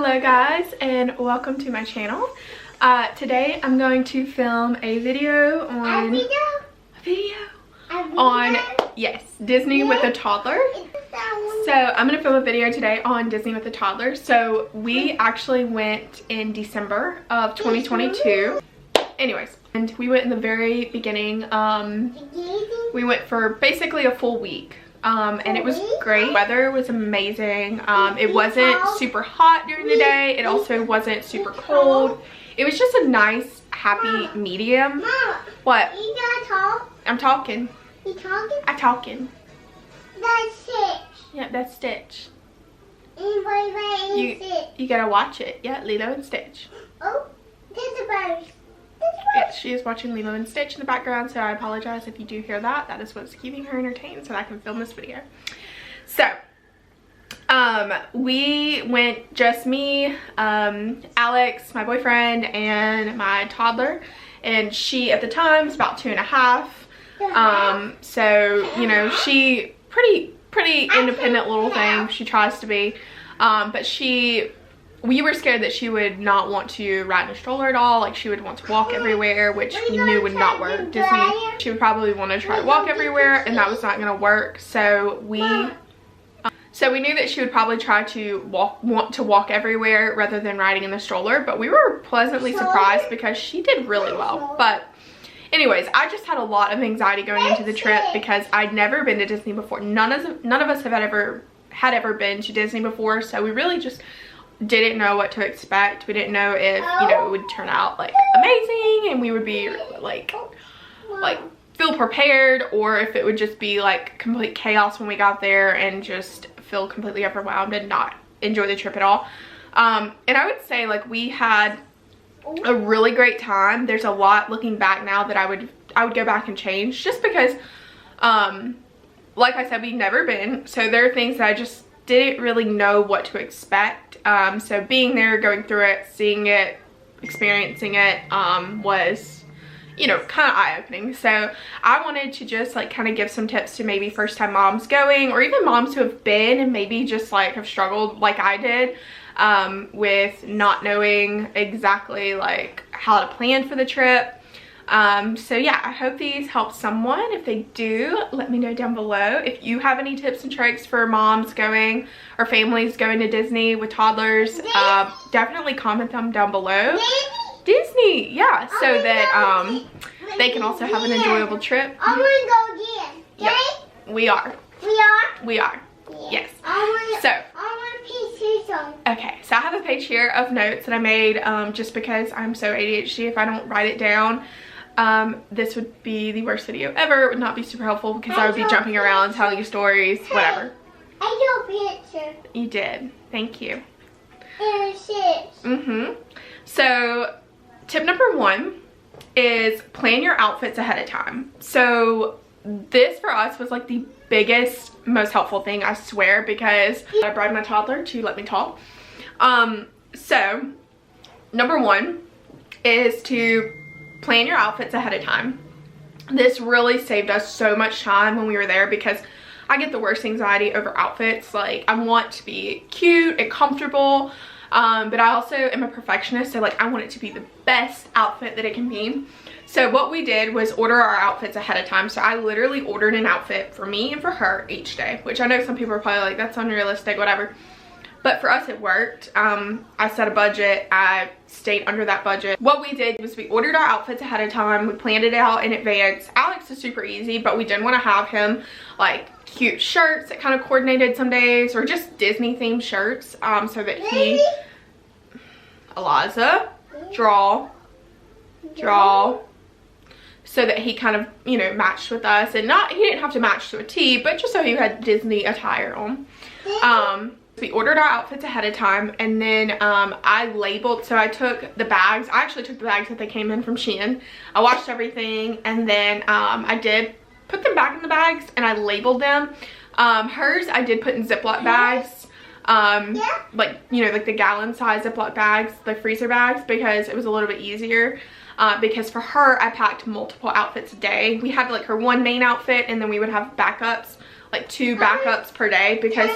Hello guys, and welcome to my channel. Today I'm going to film a video on Disney with a toddler. So I'm going to film a video today on Disney with a toddler. So we actually went in December of 2022. Anyways, and we went in the very beginning. We went for basically a full week. And it was great. Weather was amazing. It wasn't super hot during the day. It also wasn't super cold. It was just a nice, happy medium. Mom, what? You gotta talk. I'm talking. You talking? I'm talking. That's Stitch. Yeah, that's Stitch. Stitch. You gotta watch it. Yeah, Lilo and Stitch. Oh, there's a bird. Yeah, she is watching Lilo and Stitch in the background, so I apologize if you do hear that. That is what's keeping her entertained so that I can film this video. So, we went, just me, Alex, my boyfriend, and my toddler. And she, at the time, was about 2.5. So, you know, she pretty independent little thing. She tries to be. But we were scared that she would not want to ride in a stroller at all. Like, she would want to walk everywhere, which we knew would not work. Disney, she would probably want to try to walk everywhere, and that was not going to work. So we knew that she would probably try to want to walk everywhere rather than riding in the stroller. But we were pleasantly surprised because she did really well. But anyways, I just had a lot of anxiety going into the trip because I'd never been to Disney before. None of us had ever been to Disney before, so we really just didn't know what to expect. We didn't know if, you know, it would turn out like amazing and we would be like feel prepared, or if it would just be like complete chaos when we got there and just feel completely overwhelmed and not enjoy the trip at all. And I would say, like, we had a really great time. There's a lot looking back now that I would go back and change, just because like I said, we've never been, so there are things that I just didn't really know what to expect. So being there, going through it, seeing it, experiencing it was, you know, kind of eye-opening. So I wanted to just like kind of give some tips to maybe first time moms going, or even moms who have been and maybe just like have struggled like I did with not knowing exactly like how to plan for the trip. So yeah, I hope these help someone. If they do, let me know down below. If you have any tips and tricks for moms going or families going to Disney with toddlers, definitely comment them down below. Disney, yeah, so that they can also have an enjoyable trip. I want to go again. Yep, we are. We are. Yes. So, okay, so I have a page here of notes that I made just because I'm so ADHD. If I don't write it down, this would be the worst video ever. It would not be super helpful because I would be jumping around, telling you stories, whatever. I drew a picture. You did. Thank you. And it So, tip number 1 is plan your outfits ahead of time. So, this for us was like the biggest, most helpful thing, I swear, because I bribed my toddler to let me talk. So, number 1 is to plan your outfits ahead of time. This really saved us so much time when we were there, because I get the worst anxiety over outfits. Like, I want to be cute and comfortable, but I also am a perfectionist, so like I want it to be the best outfit that it can be. So what we did was order our outfits ahead of time. So I literally ordered an outfit for me and for her each day, which I know some people are probably like, that's unrealistic, whatever. But for us, it worked. I set a budget. I stayed under that budget. What we did was we ordered our outfits ahead of time. We planned it out in advance. Alex is super easy, but we didn't want to have him like cute shirts that kind of coordinated some days, or just Disney themed shirts, so that he, Eliza, draw, so that he kind of, you know, matched with us, and he didn't have to match to a T, but just so he had Disney attire on. We ordered our outfits ahead of time, and then I labeled, so I took the bags. I actually took the bags that they came in from Shein. I washed everything, and then I did put them back in the bags, and I labeled them. Hers I did put in Ziploc bags, like, you know, like the gallon size Ziploc bags, the freezer bags, because it was a little bit easier. Because for her, I packed multiple outfits a day. We had like her one main outfit, and then we would have backups, like 2 backups per day, because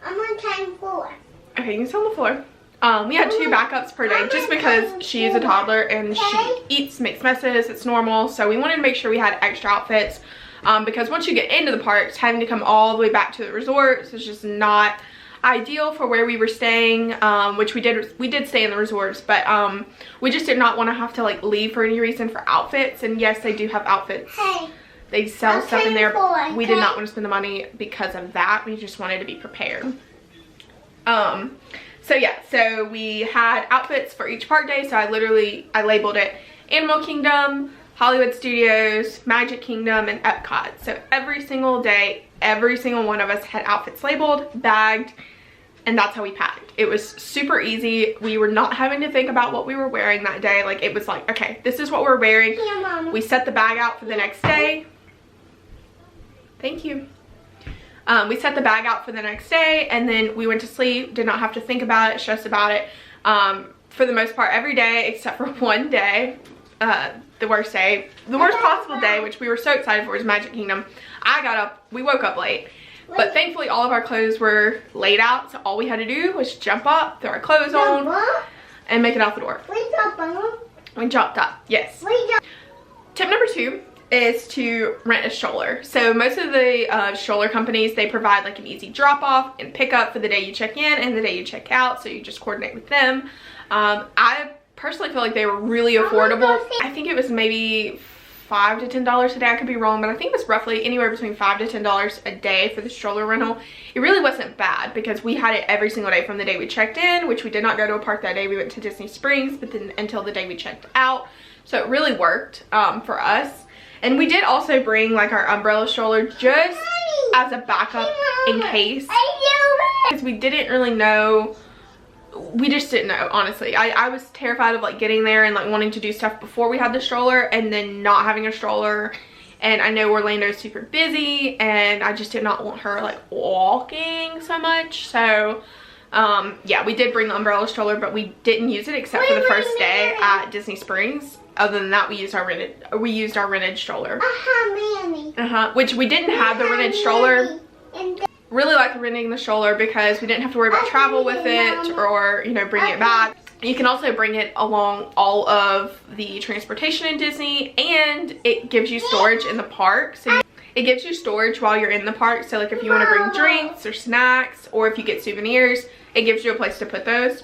I'm on time 4. Okay, you can sit on the floor. We had 2 backups per day just because she is a toddler and she eats, makes messes, it's normal. So we wanted to make sure we had extra outfits because once you get into the parks, having to come all the way back to the resorts is just not ideal for where we were staying, which we did stay in the resorts, but we just did not want to have to like leave for any reason for outfits. And yes, they do have outfits. They sell stuff in there. We did not want to spend the money because of that. We just wanted to be prepared. So yeah, so we had outfits for each park day. So I labeled it Animal Kingdom, Hollywood Studios, Magic Kingdom, and Epcot. So every single day, every single one of us had outfits labeled, bagged, and that's how we packed. It was super easy. We were not having to think about what we were wearing that day. Like, it was like, okay, this is what we're wearing. Yeah, we set the bag out for the next day. Thank you. We set the bag out for the next day, and then we went to sleep. Did not have to think about it, stress about it. For the most part, every day except for one day, the worst possible day, which we were so excited for, was Magic Kingdom. We woke up late, but thankfully all of our clothes were laid out, so all we had to do was jump up, throw our clothes on, and make it out the door. We jumped up, yes. Tip number 2 is to rent a stroller. So most of the stroller companies, they provide like an easy drop off and pickup for the day you check in and the day you check out, so you just coordinate with them. I personally feel like they were really affordable. I think it was maybe $5 to $10 a day. I could be wrong, but I think it was roughly anywhere between $5 to $10 a day for the stroller rental. It really wasn't bad because we had it every single day from the day we checked in, which we did not go to a park that day. We went to Disney Springs, but then until the day we checked out. So it really worked for us. And we did also bring like our umbrella stroller just as a backup in case, because we didn't really know. We just didn't know, honestly. I was terrified of like getting there and like wanting to do stuff before we had the stroller and then not having a stroller. And I know Orlando's super busy and I just did not want her like walking so much. So yeah, we did bring the umbrella stroller, but we didn't use it except for the first day at Disney Springs. Other than that, we used our rented stroller. Which we didn't have the rented stroller. Really like renting the stroller because we didn't have to worry about travel with it or, you know, bringing it back. You can also bring it along all of the transportation in Disney, and it gives you storage in the park. So it gives you storage while you're in the park. So like if you want to bring drinks or snacks, or if you get souvenirs, it gives you a place to put those.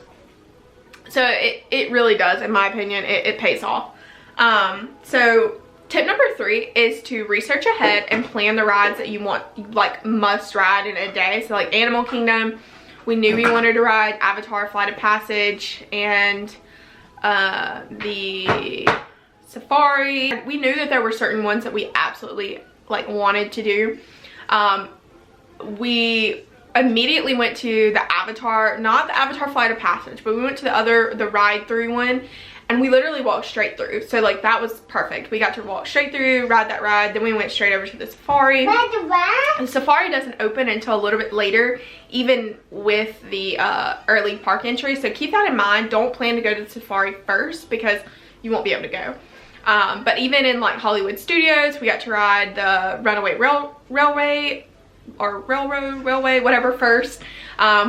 So it really does, in my opinion. It pays off. So tip number 3 is to research ahead and plan the rides that you want, like must ride in a day. So like Animal Kingdom, we knew we wanted to ride Avatar Flight of Passage and the Safari. We knew that there were certain ones that we absolutely like wanted to do. We immediately went to the Avatar, not the Avatar Flight of Passage, but we went to the ride through one. And we literally walked straight through. So like that was perfect. We got to walk straight through, ride that ride. Then we went straight over to the Safari. The Safari doesn't open until a little bit later, even with the early park entry. So keep that in mind. Don't plan to go to the Safari first because you won't be able to go. But even in like Hollywood Studios, we got to ride the Runaway Railway or Railway, whatever first,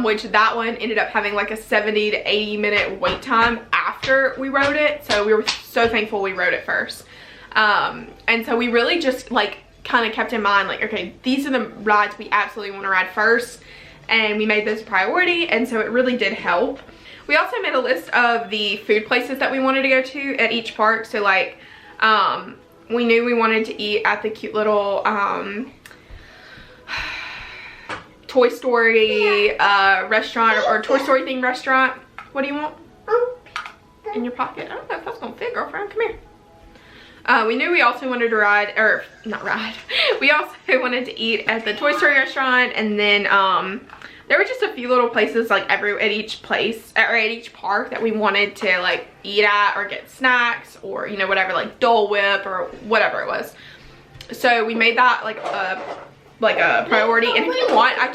which that one ended up having like a 70 to 80 minute wait time after we rode it. So we were so thankful we rode it first. And so we really just like kind of kept in mind like, okay, these are the rides we absolutely want to ride first, and we made those a priority, and so it really did help. We also made a list of the food places that we wanted to go to at each park. So like we knew we wanted to eat at the cute little Toy Story restaurant, or Toy Story themed restaurant. What do you want? In your pocket? I don't know if that's gonna fit, girlfriend. Come here. We knew we also wanted to ride, or not ride. We also wanted to eat at the Toy Story restaurant, and then there were just a few little places like at each place or at each park that we wanted to like eat at or get snacks or, you know, whatever, like Dole Whip or whatever it was. So we made that like a priority, and if you want, I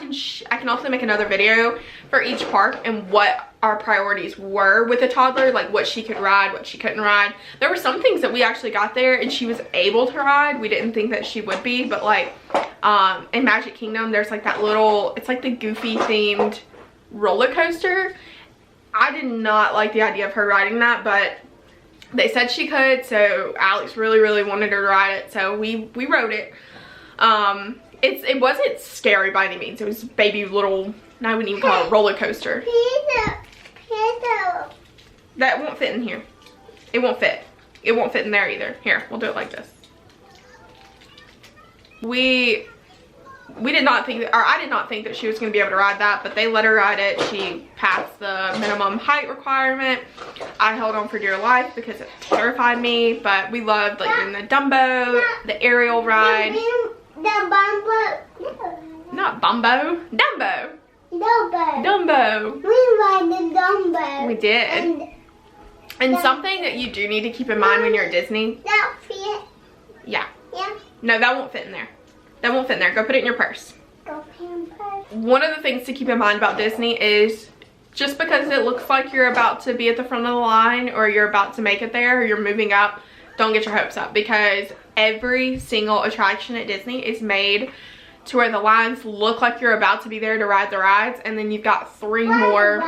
can also make another video for each park and what our priorities were with a toddler, like what she could ride, what she couldn't ride. There were some things that we actually got there and she was able to ride. We didn't think that she would be, but like in Magic Kingdom there's like that little, it's like the Goofy themed roller coaster. I did not like the idea of her riding that, but they said she could, so Alex really wanted her to ride it, so we rode it. It wasn't scary by any means. It was baby little, I wouldn't even call it a roller coaster. That won't fit in here. It won't fit. It won't fit in there either. Here, we'll do it like this. We did not think that, or I did not think that she was going to be able to ride that, but they let her ride it. She passed the minimum height requirement. I held on for dear life because it terrified me, but we loved like doing the Dumbo, the aerial ride. Not Bumbo, Dumbo. Dumbo. We ride the Dumbo. We did. And something that you do need to keep in mind when you're at Disney. That fit? Yeah. Yeah. No, that won't fit in there. That won't fit in there. Go put it in your purse. Go pamper. One of the things to keep in mind about Disney is just because it looks like you're about to be at the front of the line or you're about to make it there or you're moving up, don't get your hopes up, because every single attraction at Disney is made to where the lines look like you're about to be there to ride the rides, and then you've got 3 more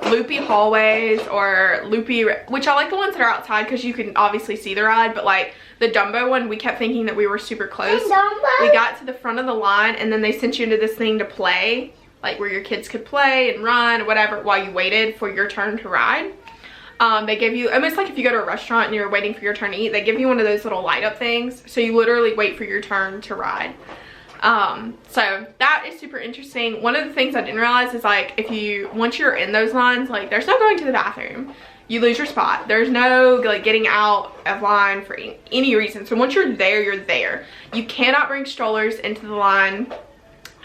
loopy hallways or loopy, which I like the ones that are outside because you can obviously see the ride, but like the Dumbo one, we kept thinking that we were super close. We got to the front of the line and then they sent you into this thing to play, like where your kids could play and run, whatever, while you waited for your turn to ride. They give you, almost like if you go to a restaurant and you're waiting for your turn to eat, they give you one of those little light up things. So you literally wait for your turn to ride. So that is super interesting. One of the things I didn't realize is like, once you're in those lines, like there's no going to the bathroom. You lose your spot. There's no like getting out of line for any reason. So once you're there, you're there. You cannot bring strollers into the line.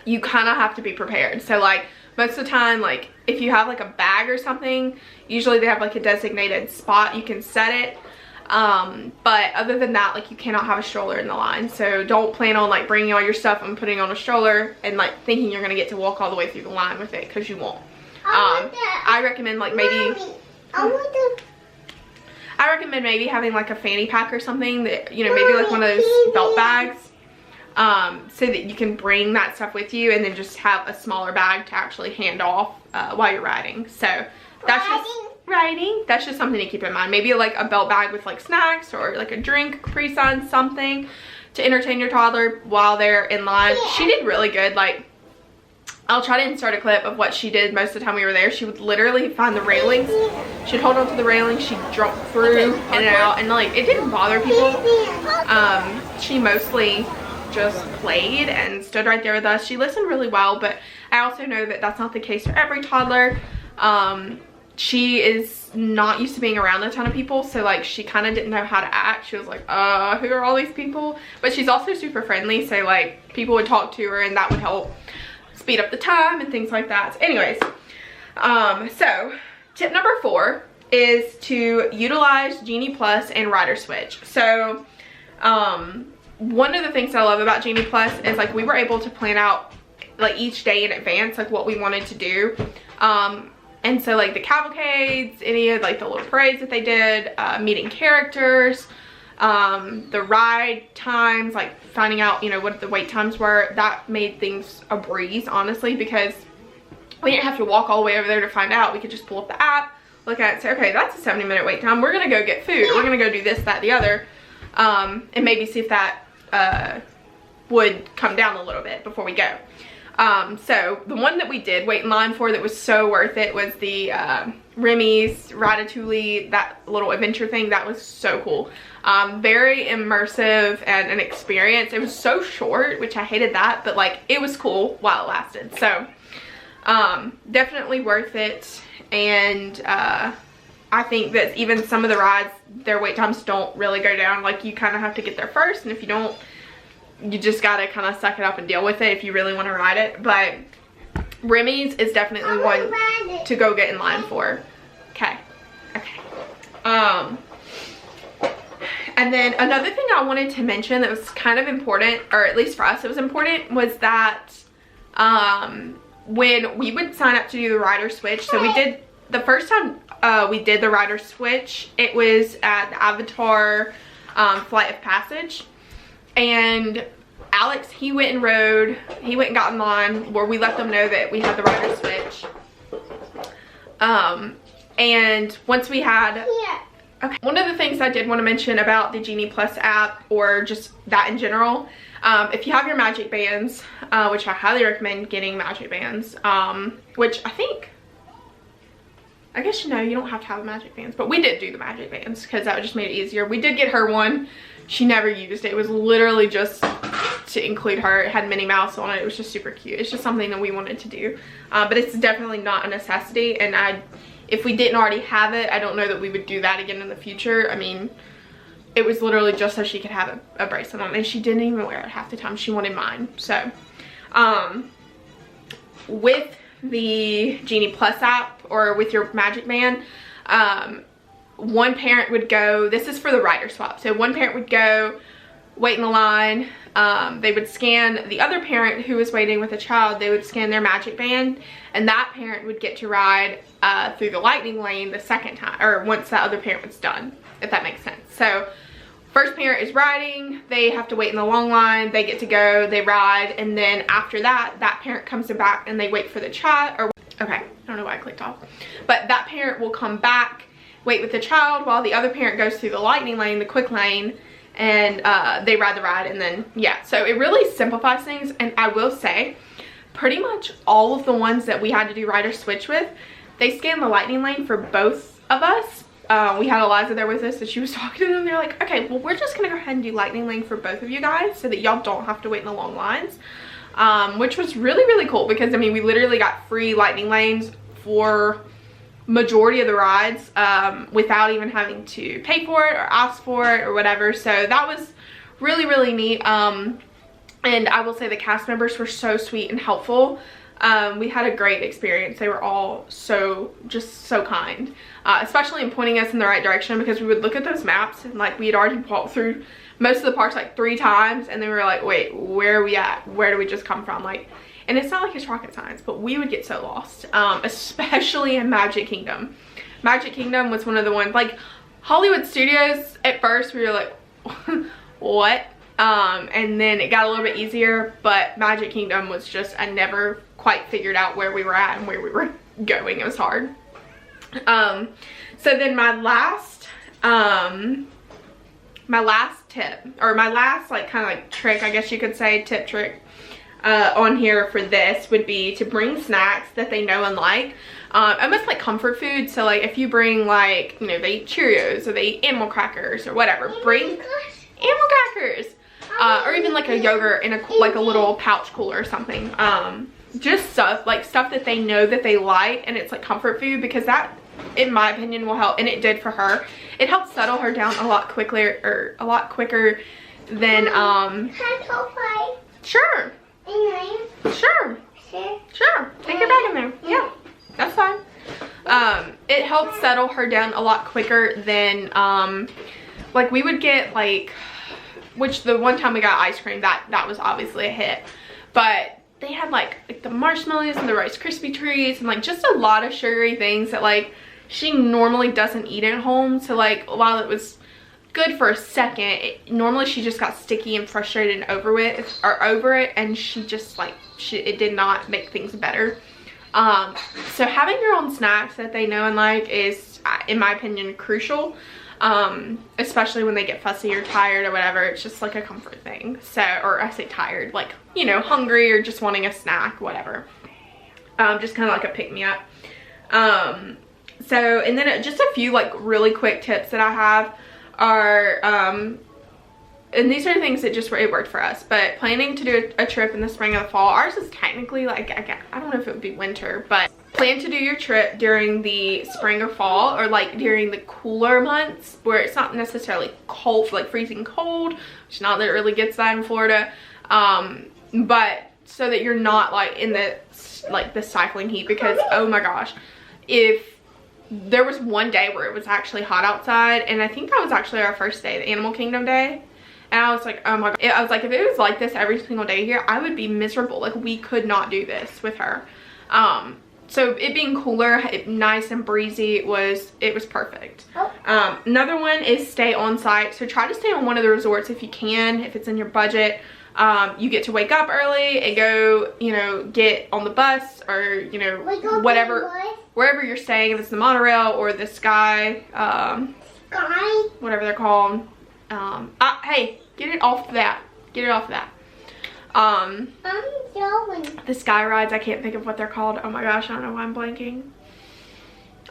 You kind of have to be prepared. So like most of the time, like if you have like a bag or something, usually they have like a designated spot you can set it. But other than that, like you cannot have a stroller in the line. So don't plan on like bringing all your stuff and putting on a stroller and like thinking you're gonna get to walk all the way through the line with it, because you won't. I recommend like maybe I recommend maybe having like a fanny pack or something that, you know, maybe like one of those belt bags, so that you can bring that stuff with you and then just have a smaller bag to actually hand off while you're riding. So that's that's just something to keep in mind. Maybe like a belt bag with like snacks or like a drink, Capri Sun, something to entertain your toddler while they're in line. She did really good. Like, I'll try to insert a clip of what she did most of the time we were there. She would literally find the railings. She'd hold on to the railing. She'd jump through in and out, and like it didn't bother people. She mostly just played and stood right there with us. She listened really well, but I also know that that's not the case for every toddler. She is not used to being around a ton of people, so like she kind of didn't know how to act. She was like, who are all these people? But she's also super friendly, so like people would talk to her and that would help speed up the time and things like that. So anyways, so tip number 4 is to utilize Genie Plus and Rider Switch. So one of the things I love about Genie Plus is like we were able to plan out like each day in advance like what we wanted to do. And so like the cavalcades, any of like the little parades that they did, meeting characters, the ride times, like finding out, you know, what the wait times were, that made things a breeze, honestly, because we didn't have to walk all the way over there to find out. We could just pull up the app, look at it, and say, okay, that's a 70-minute wait time. We're gonna go get food, or we're gonna go do this, that, the other, and maybe see if that would come down a little bit before we go. So the one that we did wait in line for that was so worth it was the Remy's Ratatouille, that little adventure thing. That was so cool. Very immersive and an experience. It was so short, which I hated that, but like it was cool while it lasted. So definitely worth it. And I think that even some of the rides, their wait times don't really go down. Like you kind of have to get there first, and if you don't, you just gotta kind of suck it up and deal with it if you really want to ride it. But Remy's is definitely one to go get in line for. Okay. And then another thing I wanted to mention that was kind of important, or at least for us it was important, was that when we would sign up to do the Rider Switch, so we did the first time we did the Rider Switch, it was at the Avatar Flight of Passage. And Alex, he went and got in line where we let them know that we had the Rider Switch. And once we had, Yeah. okay, one of the things I did want to mention about the Genie Plus app, or just that in general, if you have your magic bands, which I highly recommend getting magic bands, which I guess, you know, you don't have to have the magic bands, but we did do the magic bands because that just made it easier. We did get her one. She never used it. It was literally just to include her. It had Minnie Mouse on it. It was just super cute. It's just something that we wanted to do. But it's definitely not a necessity. And if we didn't already have it, I don't know that we would do that again in the future. I mean, it was literally just so she could have a bracelet on. And she didn't even wear it half the time. She wanted mine. So, with the Genie Plus app, or with your magic band, one parent would go, this is for the rider swap, so one parent would go wait in the line, they would scan the other parent who was waiting with a child, they would scan their magic band, and that parent would get to ride through the lightning lane the second time, or once that other parent was done, if that makes sense. So first parent is riding, they have to wait in the long line, they get to go, they ride, and then after that, that parent comes back and they wait for the child, or, okay, I don't know why I clicked off, but that parent will come back, wait with the child, while the other parent goes through the lightning lane, the quick lane, and they ride the ride, and then, yeah, so it really simplifies things. And I will say, pretty much all of the ones that we had to do rider switch with, they scanned the lightning lane for both of us. We had Eliza there with us, and she was talking to them. They're like, okay, well, we're just gonna go ahead and do lightning lane for both of you guys so that y'all don't have to wait in the long lines, which was really, really cool, because I mean, we literally got free lightning lanes for majority of the rides without even having to pay for it or ask for it or whatever. So that was really, really neat. And I will say the cast members were so sweet and helpful. We had a great experience. They were all just so kind, especially in pointing us in the right direction, because we would look at those maps and like we had already walked through most of the parks like 3 times, and then we were like, wait, where are we at? Where do we just come from? Like, and it's not like it's rocket science, but we would get so lost, especially in Magic Kingdom. Magic Kingdom was one of the ones, like Hollywood Studios, at first we were like, what? And then it got a little bit easier, but Magic Kingdom was just, I never quite figured out where we were at and where we were going. It was hard. So then my last tip, or my last like kind of like trick, I guess you could say, tip trick, on here for this would be to bring snacks that they know and like, almost like comfort food. So like if you bring, like, you know, they eat Cheerios or they eat animal crackers or whatever, bring animal crackers, or even like a yogurt in like a little pouch cooler or something, just stuff that they know that they like, and it's like comfort food, because that, in my opinion, will help, and it did for her. It helped settle her down a lot quicker than sure. Sure. Take your bag in there. Yeah, that's fine. It helped settle her down a lot quicker than, like we would get like, which the one time we got ice cream, that was obviously a hit. But they had like the marshmallows and the Rice Krispie treats and like just a lot of sugary things that like she normally doesn't eat at home. So like while it was good for a second, normally she just got sticky and frustrated and over it, and she just like it did not make things better. So having your own snacks that they know and like is, in my opinion, crucial, especially when they get fussy or tired or whatever. It's just like a comfort thing. So, or I say tired, like, you know, hungry or just wanting a snack, whatever, just kind of like a pick-me-up. So, and then just a few like really quick tips that I have are, and these are things that just it worked for us, but planning to do a trip in the spring or the fall. Ours is technically like, I don't know if it would be winter, but plan to do your trip during the spring or fall, or like during the cooler months where it's not necessarily cold, like freezing cold, which not that it really gets that in Florida, but so that you're not like in the stifling heat, because oh my gosh, if there was one day where it was actually hot outside, and I think that was actually our first day, the Animal Kingdom day, and I was like, oh my god, I was like, if it was like this every single day here, I would be miserable. Like, we could not do this with her. So it being cooler, nice and breezy, it was perfect. Another one is stay on site. So try to stay on one of the resorts if you can, if it's in your budget. You get to wake up early and go, you know, get on the bus or, you know, whatever, wherever you're staying, if it's the monorail or the sky, whatever they're called. Hey, get it off that. Get it off that. The sky rides, I can't think of what they're called. Oh my gosh, I don't know why I'm blanking.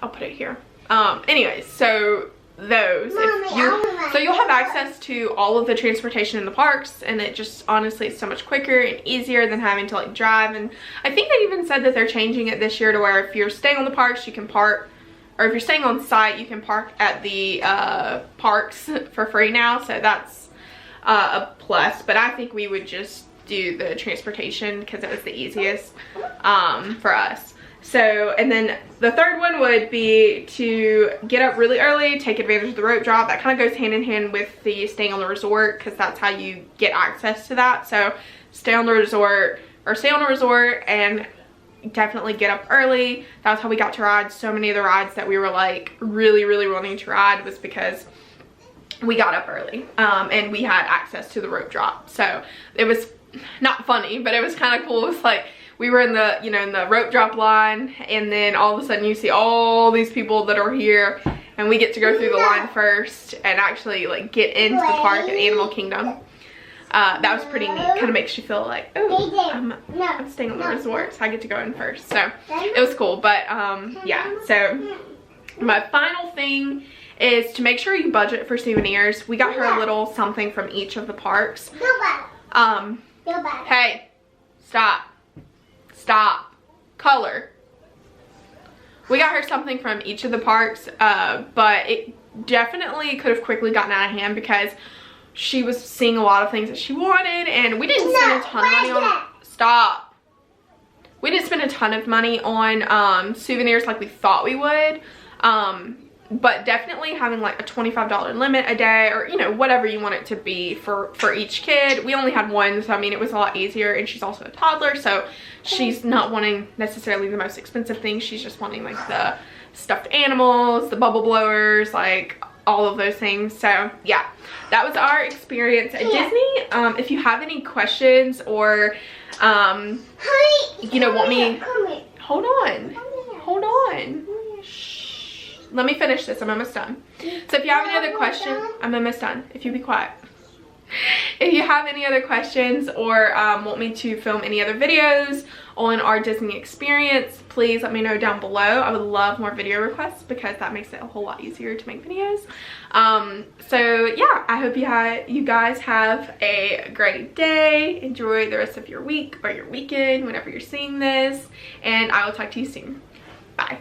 I'll put it here. Anyways, so those, so you'll have access to all of the transportation in the parks, and it just honestly is so much quicker and easier than having to like drive. And I think they even said that they're changing it this year to where if you're staying on the parks, you can park, or if you're staying on site, you can park at the parks for free now. So that's a plus. But I think we would just do the transportation because it was the easiest for us. So, and then the third one would be to get up really early, take advantage of the rope drop. That kind of goes hand in hand with the staying on the resort because that's how you get access to that. So stay on the resort and definitely get up early. That's how we got to ride so many of the rides that we were like really wanting to ride, was because we got up early and we had access to the rope drop. So it was not funny, but it was kind of cool. It was like we were in the, you know, in the rope drop line, and then all of a sudden you see all these people that are here, and we get to go through the line first and actually like get into the park at Animal Kingdom. That was pretty neat. Kind of makes you feel like, oh, I'm staying on the resort, so I get to go in first. So it was cool. But yeah, so my final thing is to make sure you budget for souvenirs. We got her a little something from each of the parks. Hey, stop, color. We got her something from each of the parks, but it definitely could have quickly gotten out of hand because she was seeing a lot of things that she wanted, and we didn't spend a ton of money on, we didn't spend a ton of money on souvenirs like we thought we would. But definitely having like a $25 limit a day, or you know, whatever you want it to be for each kid. We only had one, so I mean it was a lot easier, and she's also a toddler, so she's not wanting necessarily the most expensive things. She's just wanting like the stuffed animals, the bubble blowers, like all of those things. So yeah, that was our experience at Disney. If you have any questions or you know, want me, hold on. Let me finish this. I'm almost done. So if you have any other questions, I'm almost done. If you be quiet. If you have any other questions or want me to film any other videos on our Disney experience, please let me know down below. I would love more video requests because that makes it a whole lot easier to make videos. So yeah, I hope you guys have a great day. Enjoy the rest of your week or your weekend whenever you're seeing this, and I will talk to you soon. Bye.